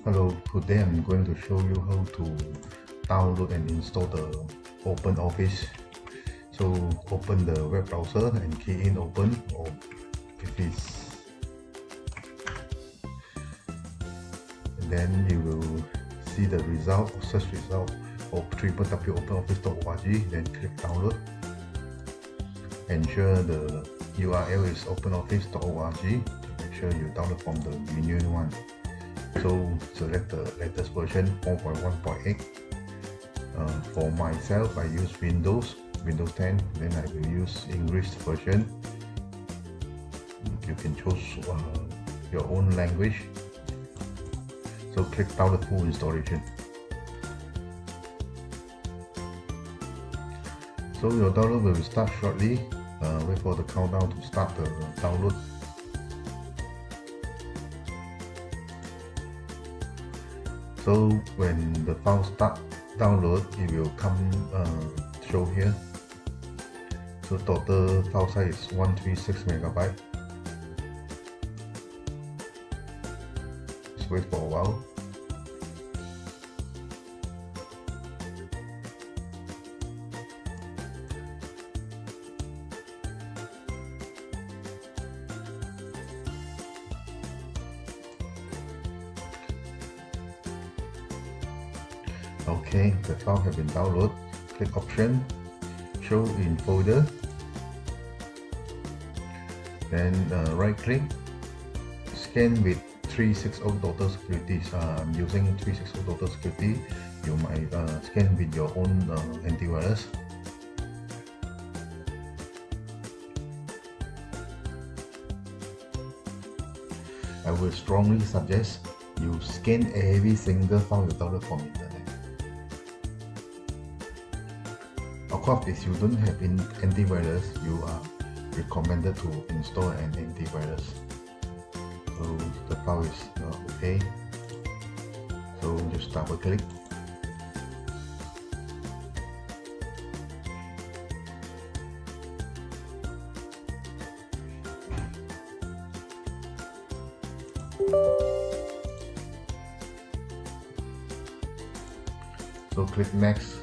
Hello, today I'm going to show you how to download and install the OpenOffice. So open the web browser and key in open Office. And then you will see the result, search result of www.openoffice.org. Then click download. Ensure the URL is openoffice.org. Make sure you download from the genuine one. So select the latest version 4.1.8. For myself, I use Windows 10. Then I will use English version. You can choose your own language. So click download full installation. So your download will start shortly. Wait for the countdown to start the download. So when the file start download, it will come show here. So total file size is 136 megabyte. Just wait for a while. Okay, the file has been downloaded. Click option, show in folder. Then right click, scan with 360 Total Security. I'm using 360 Total Security. You might scan with your own antivirus. I will strongly suggest you scan every single file you download from internet. Of course, if you don't have antivirus, you are recommended to install an antivirus. So the file is okay. So just double click. So click next.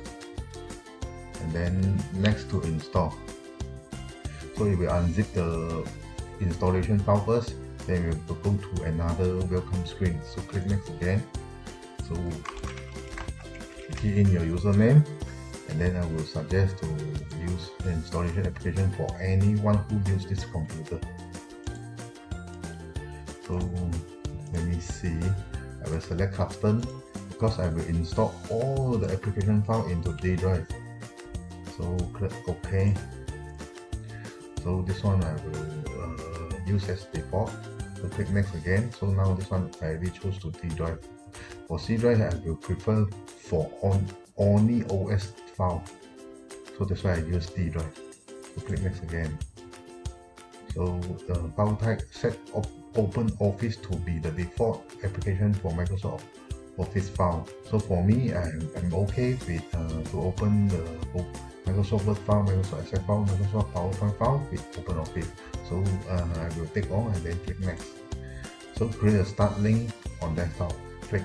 And then next to install. So it will unzip the installation file first, then we will go to another welcome screen. So click next again. So key in your username, and then I will suggest to use the installation application for anyone who uses this computer. So let me see. I will select custom because I will install all the application file into D drive. So click OK. So this one I will use as default. So click next again. So now this one I will choose to D drive. For C drive I will prefer for only OS file. So that's why I use D drive. So click next again. So the file type set OpenOffice to be the default application for Microsoft Office file. So for me, I'm okay with to open the Microsoft Word file, Microsoft Excel file, Microsoft PowerPoint file with OpenOffice. So I will take on and then click next. So create a start link on desktop. Click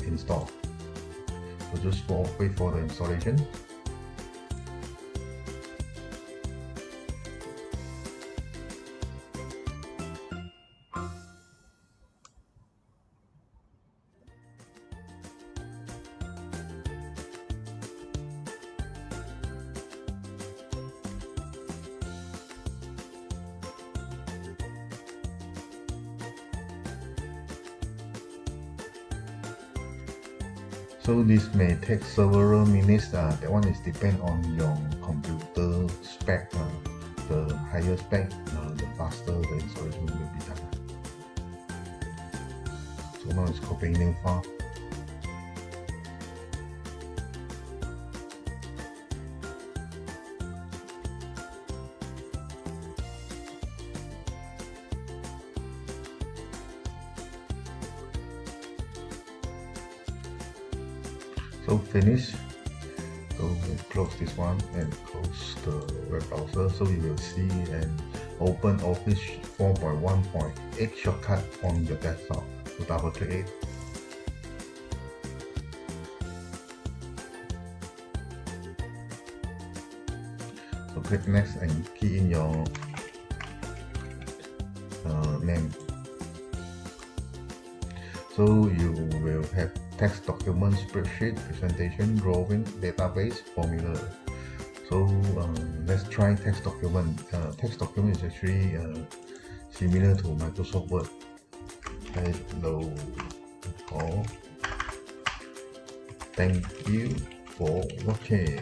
install. So just wait for the installation. So this may take several minutes. That one is depend on your computer spec. The higher spec, the faster the installation will be done. So now it's copying new file. So finish. So we close this one and close the web browser. So you will see an OpenOffice 4.1.8 shortcut on your desktop. So double click it. click next and key in your name. So you will have text document, spreadsheet, presentation, drawing, database, formula. So let's try text document. Text document is actually similar to Microsoft Word. Hello, all. Thank you for watching.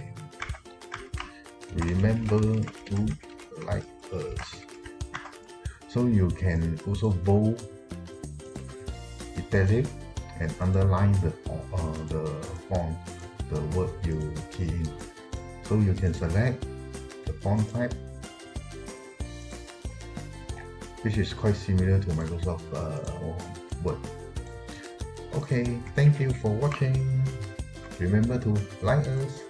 Remember to like us. So you can also bold, italic, and underline the font, the word you key in. So you can select the font type, which is quite similar to Microsoft Word. Okay, thank you for watching. Remember to like us.